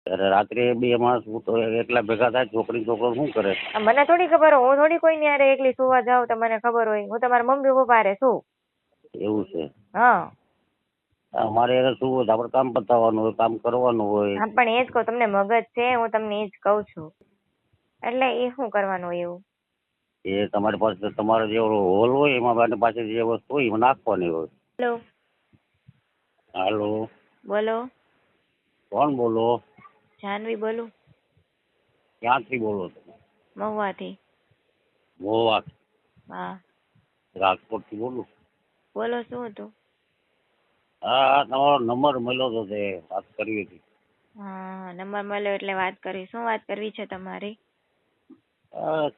ત્યારે રાત્રે બે માણસ હું તો એકલા ભેગા થાય છોકરી છોકરો શું કરે? મને થોડી ખબર હોય, હું થોડી કોઈ ન્યારે એકલી સુવા જાઉં તો મને ખબર હોય. હું તમારા મમ્મી પપ્પા હારે છું. એવું છે? હા અમારે એને શું હોય આપણે કામ પતાવવાનું હોય, કામ કરવાનું હોય. હા પણ એ જ કહું, તમને મગજ છે, હું તમને એ જ કહું છું. એટલે એ શું કરવાનું હોય એવું? એ તમારી પાસે તમારો જે હોલ હોય એમાં એની પાસે જે વસ્તુ હોય એમાં નાખવાની હોય. હેલો હાલો, બોલો. કોણ બોલો? જાનવી બોલું. ક્યાંથી બોલો તમે? મહુવાથી. મહુવા? હા. રાજકોટથી બોલું. બોલો શું હતું? હા, તમારો નંબર મળ્યો હતો તે વાત કરવી હતી. હા નંબર મળ્યો એટલે વાત કરી. શું વાત કરવી છે તમારી?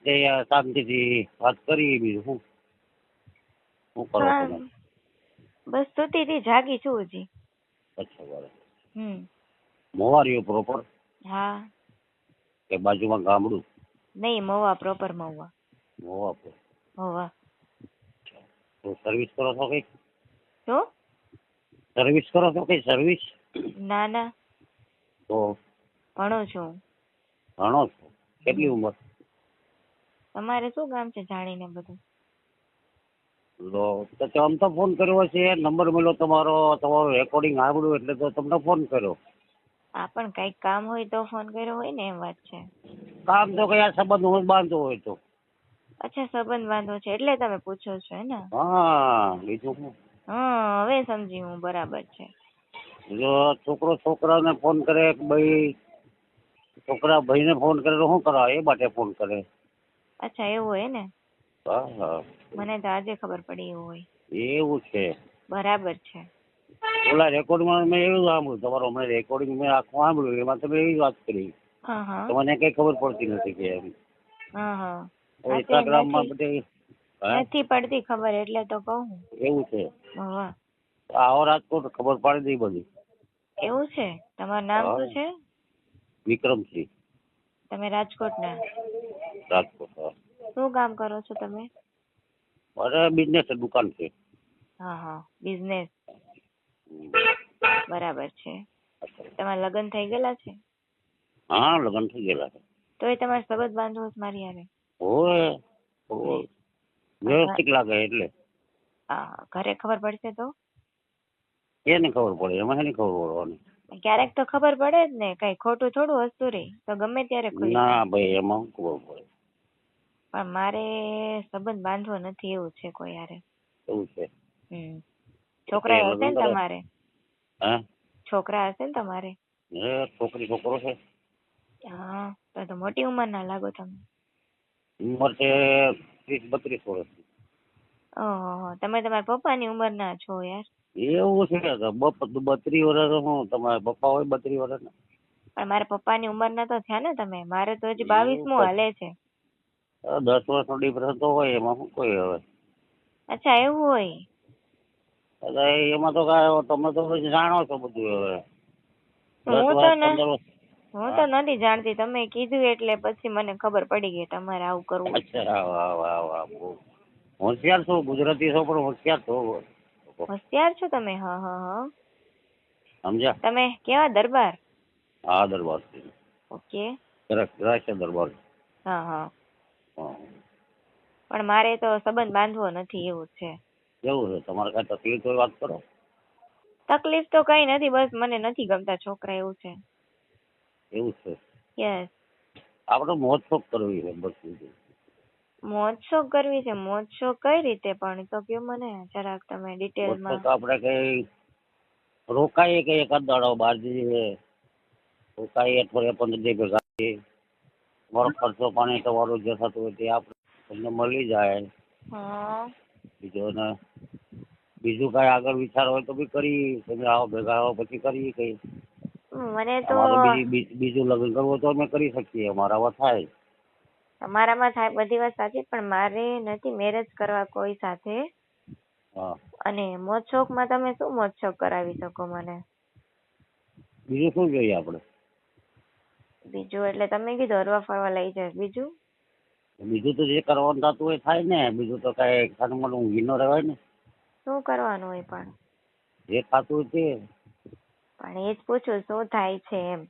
તે શાંતિથી વાત કરી, બીજું શું શું કરો હા તમે? બસ સુતી હતી, જાગી છું હજી. અચ્છા બરાબર. હમ મહુવા રહ્યો પ્રોપર હા. કે બાજુમાં ગામડું? નહીં, મહુવા પ્રોપર મહુવા. મહુવા પર. મહુવા. તો સર્વિસ કરો છો કઈ? શું? સર્વિસ કરો છો કઈ સર્વિસ? ના ના, તો ભણું છું. ભણો છો? કેટલી ઉંમર? તમારે શું કામ છે જાણીને બધું? તો આમ તો ફોન કર્યો છે, નંબર મળ્યો તમારો રેકોર્ડિંગ સાંભળ્યું એટલે તો તમને ફોન કર્યો. આ પણ કઈક કામ હોય તો ફોન કર્યો હોય ને, એમ વાત છે. કામ તો કયા સંબંધ હું બાંધતો હોય તો. અચ્છા, સંબંધ બાંધો છે એટલે તમે પૂછો છો હે ને? હા, બીજું શું? હા હવે સમજી હું, બરાબર છે. જો છોકરો છોકરાને ફોન કરે, ભાઈ છોકરા ભાઈને ફોન કરે તો શું કરવા એ માટે ફોન કરે. અચ્છા એવું હોય ને? હા હા, મને તો આજે ખબર પડી એવું હોય. એવું છે. બરાબર છે. ઓલા રેકોર્ડિંગમાં મેં એવું સાંભળ્યું, તમારો હમણાં રેકોર્ડિંગ મેં આખું સાંભળ્યું, એમાં તમે એવી વાત કરી હા હા તો મને કઈ ખબર પડતી નથી કે એમ. હા હા હા તે ઇન્સ્ટાગ્રામમાં નથી બધી નથી પડતી ખબર એટલે તો કહું. એવું છે. હા આવો રાજકોટ ખબર પાડી દઈ બધી. એવું છે? તમારું નામ હા, શું છે? વિક્રમસિંહ. તમે રાજકોટના? રાજકોટ. હા. શું કામ કરો છો તમે? મારે બિઝનેસ દુકાન છે. હા હા બિઝનેસ. બરાબર છે. તમારા લગ્ન થઈ ગયેલા છે? હા લગ્ન થઈ ગયેલા છે. તો એ તમારે સંબંધ બાંધવો છે મારી હારે? ઓય પણ વ્યવસ્થિત લાગે એટલે. હા ઘરે ખબર પડશે તો? એને ખબર પડે, એમાં શેની ખબર પડવાની? ક્યારેક તો ખબર પડે જ ને, કઈ ખોટું થોડું હસતું રહી તો ગમે ત્યારે કહી દે. ના ભાઈ એમાં શું ખબર પડે. પણ મારે સંબંધ બાંધવો નથી એવું છે કોઈ હારે. એવું છે. તે છોકરા હશે લગ્ન ને કરે? તમારે? હે? છોકરા હશે ને તમારે? છોકરી છોકરો છે. હા તો મોટી ઉંમર ના લાગો તમે. ઉંમર છે 30-32 વર્ષ. ઓહો તમે તમારા પપ્પાની ઉંમર ના છો યાર. એવું છે કે 32 વર્ષ હું તમારા પપ્પા હોય 32 વર્ષ ના? પણ મારા પપ્પાની ઉંમર ના તો થયા ને તમે, મારે તો હજી એવું 22મું હાલે છે. 10 વર્ષનો ડિફરન્સ તો હોય, એમાં શું કોઈ હવે. અચ્છા એવું હોય. એટલે એમાં તો કાંઈ તમે તો પછી જાણો છો બધું હવે. 10 હું તો વર્ષ 15 વર્ષ. હું તો હા. નથી જાણતી, તમે કીધું એટલે પછી મને ખબર પડી ગઈ તમારે આવું કરવું છે. અચ્છા વાહ બહુ હોશિયાર છો, ગુજરાતી છો પણ હોશિયાર છો. હોશિયાર છો તમે? હા હા હા. સમજ્યા? તમે કેવા દરબાર? હા દરબાર. ઓકે. રાષ્ટ્ર દરબાર. હા હા. હા. પણ મારે તો સંબંધ બાંધવો નથી એવું છે. કેવું છે તમારે? કાંઈ તકલીફ હોય વાત કરો. તકલીફ તો કઈ નથી, બસ મને નથી ગમતા છોકરા એવું છે. એવું છે. યસ. આપણે મોજ શોખ કરવી છે બસ બીજું. મોજ શોખ કરવી છે? મોજ શોખ કઈ રીતે પણ તો કયો મને જરાક તમે મોજ ડિટેલમાં. શોખ આપણે કઈ રોકાઈએ કે એકાદ દાડો બહાર જઈએ, રોકાઈએ અઠવાડિયા 15 દી ભેગા થઈએ. તમારો ખર્ચો પાણી તમારું જે થતું હોય તે આપણે તમને મળી જાય. હા. બીજું કાંઈ આગળ વિચાર હોય તો બી કરી, તમે આવો ભેગા આવો પછી કરીએ કઈ. મને તો અમારે બીજું લગ્ન કરવું હોય તો અમે કરી શકીએ, અમારામાં થાય. તમારામાં થાય બધી વાત સાચી, પણ મારે નથી મેરેજ કરવા કોઈ સાથે. હા. અને મોજ શોખ માં તમે શું મોજ શોખ કરાવી શકો મને? બીજું શું જોઈએ આપણે? બીજું એટલે તમે કીધું હરવા ફરવા લઈ જાય, બીજું? બીજું તો જે કરવાનું થતું હોય થાય ને, બીજું તો કાંઈ ખાલી મને ઊંઘી ન રહેવાય ને. શું કરવાનું હોય પણ? જે થતું હોય તે. પણ એ જ પૂછું શું થાય છે એમ?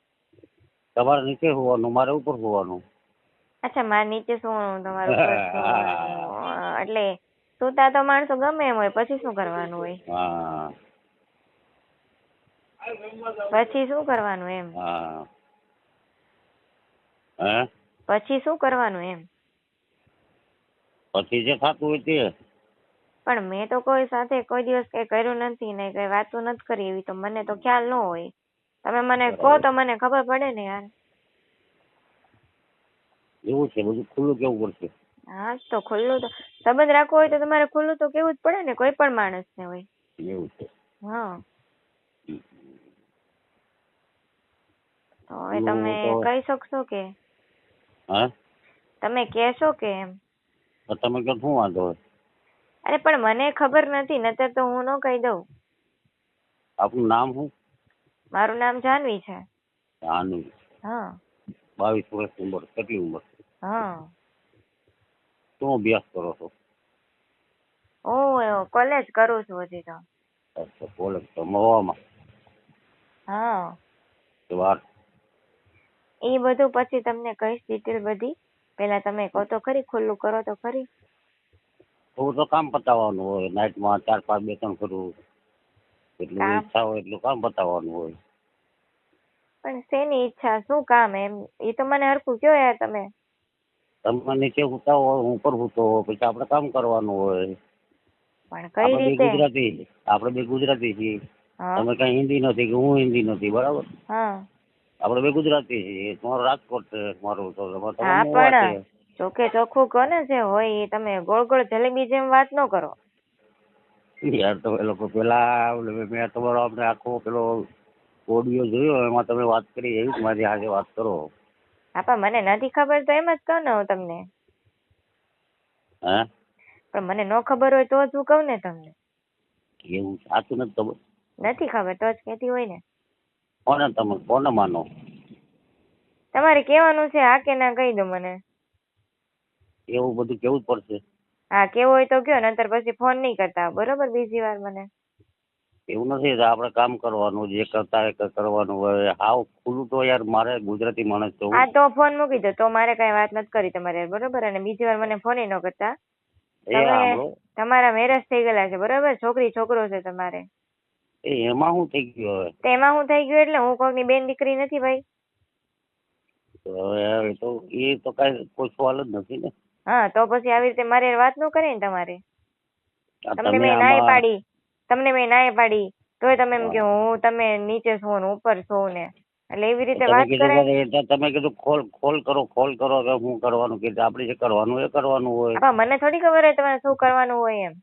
તમારે નીચે હોવાનું, મારે ઉપર હોવાનું. અચ્છા, મારે નીચે સુવાનું, તમારે ઉપર સુવાનું. એટલે સુતા તો માણસો ગમે એમ હોય, પછી શું કરવાનું હોય? હા પછી શું કરવાનું એમ? હા. હે? પછી શું કરવાનું એમ? પછી જે થતું હોય તે. પણ મેં તો કોઈ સાથે કોઈ દિવસ કઈ કર્યું નથી ને કઈ વાતો નથી કરી એવી, તો મને તો ખ્યાલ ન હોય. તમે મને કહો તો મને ખબર પડે ને યાર. એવું છે, બધું ખુલ્લું કેવું પડશે. હા તો ખુલ્લું તો સંબંધ રાખવો હોય તો તમારે ખુલ્લું તો કેવું જ પડે ને, કોઈ પણ માણસ ને હોય. એવું છે. હા તો હવે ખુલ્લું તમે તો કહી શકશો કે? હા, તમે કહેશો કે એમ? તો તમે કહો શું વાંધો હોય? અરે પણ મને ખબર નથી, નતર તો હું ન કહી દઉં. આપનું નામ શું? મારું નામ જાનવી છે. જાનવી. હા 22 વર્ષની ઉંમર. કેટલી ઉંમર? હા. શું અભ્યાસ કરો છો? હું કોલેજ કરું છું હજી તો. અચ્છા, કોલેજ તો મવામાં? હા. વાર? એ બધું પછી તમને કહીશ ડિટેલ બધી. પેલા તમે કહો તો ખરી, ખુલ્લું કરો તો ખરી. થોડું તો કામ પતાવવાનું હોય, નાઇટમાં 4, 5, 2, 3 કરવું. એટલું કામ ઈચ્છા હોય એટલું કામ પતાવવાનું હોય. પણ શેની ઈચ્છા, શું કામ એમ? એ તો મને હરખું કયો યાર તમે. તમે નીચે સૂતા હોય, હું ઉપર સૂતો હોય, પછી આપણે કામ કરવાનું હોય. પણ કઈ આપણે બે રીતે? ગુજરાતી, આપણે બે ગુજરાતી છીએ. હા તમે કઈ હિન્દી નથી કે હું હિન્દી નથી, બરાબર? હા આપણે બે ગુજરાતી છીએ. તમારું રાજકોટ છે, મારું તો હા તમારું મોવા છે. પણ ચોખ્ખે ચોખ્ખું કહો ને, જે હોય એ. તમે ગોળ ગોળ જલેબી જેમ વાત ન કરો. યાર તમે લોકો પેલા મેં તમારો આપણે આખો પેલો ઓડિયો જોયો, એમાં તમે વાત કરી એવી જ મારી સાથે વાત કરો. હા પણ મને નથી ખબર તો એમ જ કહું ને હું તમને. હે? પણ મને ન ખબર હોય તો જ હું કહું ને તમને. એવું સાચું નથી ખબર? નથી ખબર તો જ કહેતી હોય ને. કોને તમે કોને માનો? તમારે કહેવાનું છે હા કે ના કહી દો મને. એવું બધું કેવું જ પડશે. હા કેવું હોય તો કયો, નંતર પછી ફોન નહીં કરતા બરોબર બીજી વાર મને. એવું નથી, આપણે કામ કરવાનું, જે કરતા હોય એ કરવાનું હોય. હાવ ખુલ્લું તો યાર, મારે ગુજરાતી માણસ છું. હા તો ફોન મૂકી દો, તો મારે કઈ વાત નથી કરી તમારે, બરોબર? અને બીજી વાર મને ફોન ન કરતા. એ સાંભળો, તમારા મેરેજ થઈ ગયેલા છે બરોબર? છોકરી છોકરો છે તમારે. એમાં શું થઈ ગયું હવે? તો એમાં શું થઈ ગયું એટલે? હું કોઈની બેન દીકરી નથી ભાઈ. હવે એ તો કઈ કોઈ સવાલ જ નથી ને. હા તો પછી આવી રીતે મારે વાત ન કરે ને તમારે. તમને તમે મેં નાય આમાં પાડી, તમને મેં નાય પાડી તોય તમે એમ કે હું તમે નીચે છો ને ઉપર છો ને, એટલે એવી રીતે તમે વાત કરે. કીધું તમે કીધું ખોલ કરો કે હું કરવાનું કીધું, આપણે જે કરવાનું એ કરવાનું હોય. હા મને થોડી ખબર હોય તમારે શું કરવાનું હોય એમ.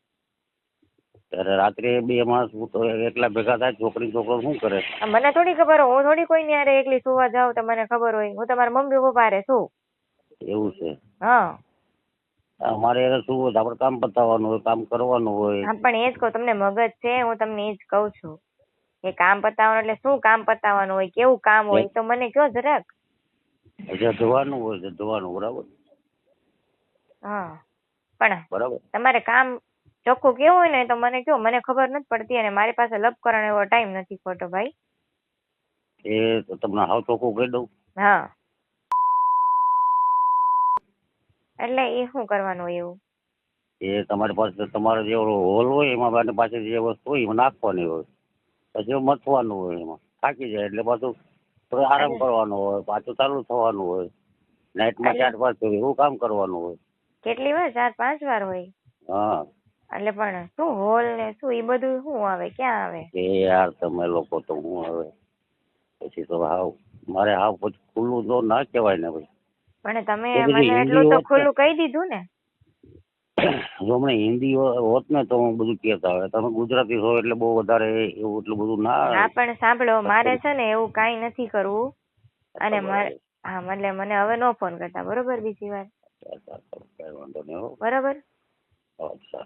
ત્યારે રાત્રે બે માણસ તો એકલા ભેગા થાય, છોકરી છોકરો શું કરે? મને થોડી ખબર હોય, હું થોડી કોઈ ની હારે એકલી સુવા જાઉં તો મને ખબર હોય. હું તમારા મમ્મી પપ્પા હારે છું. એવું છે? હા અમારે શું હોય, આપણે કામ પતાવવાનું હોય, કામ કરવાનું હોય. હા પણ એ જ કહું, તમને મગજ છે? હું તમને એ જ કહું છું કે કામ પતાવવાનું એટલે શું કામ પતાવવાનું હોય, કેવું કામ હોય તો મને કયો જરાક. જવાનું હોય જવાનું, બરાબર? હા પણ બરાબર. તમારે કામ ચોખ્ખું કેવું હોય ને તો મને કયો, મને ખબર નથી પડતી અને મારી પાસે લપ કરવાનો એવો ટાઈમ નથી ખોટો ભાઈ. એ તો તમને હાવ ચોખ્ખું કહી દઉં. હા એટલે એ શું કરવાનું હોય એવું? એ તમારી પાસે તમારો જે હોલ હોય એમાં પાસે જે વસ્તુ હોય એમાં નાખવાની હોય, પછી મથવાનું હોય. એમાં થાકી જાય એટલે પાછું થોડો આરામ કરવાનો હોય, પાછું ચાલુ થવાનું હોય. નાઇટમાં 4, 5 સુધી એવું કામ કરવાનું હોય. કેટલી વાર? 4, 5 વાર હોય? હા એટલે પણ શું હોલ ને શું એ બધું શું આવે, ક્યાં આવે? એ યાર તમે લોકો તો હું હવે પછી તો મારે પછી ખુલ્લું તો ના કહેવાય ને ભાઈ. પણ તમે તો પછી મને હિન્દી એટલું તો હોત ને, ખુલ્લું કહી દીધું ને. જો હમણાં હિન્દી હોત ને તો હું બધું કહેતા હોય. તમે ગુજરાતી છો એટલે બહુ વધારે એવું એટલું બધું ના. હા પણ સાંભળો, મારે છે ને એવું કાંઈ નથી કરવું. અને મારે હા એટલે મને હવે નો ફોન કરતા બરોબર બીજી વાર. કઈ વાંધો નહીં. બરોબર. અચ્છા.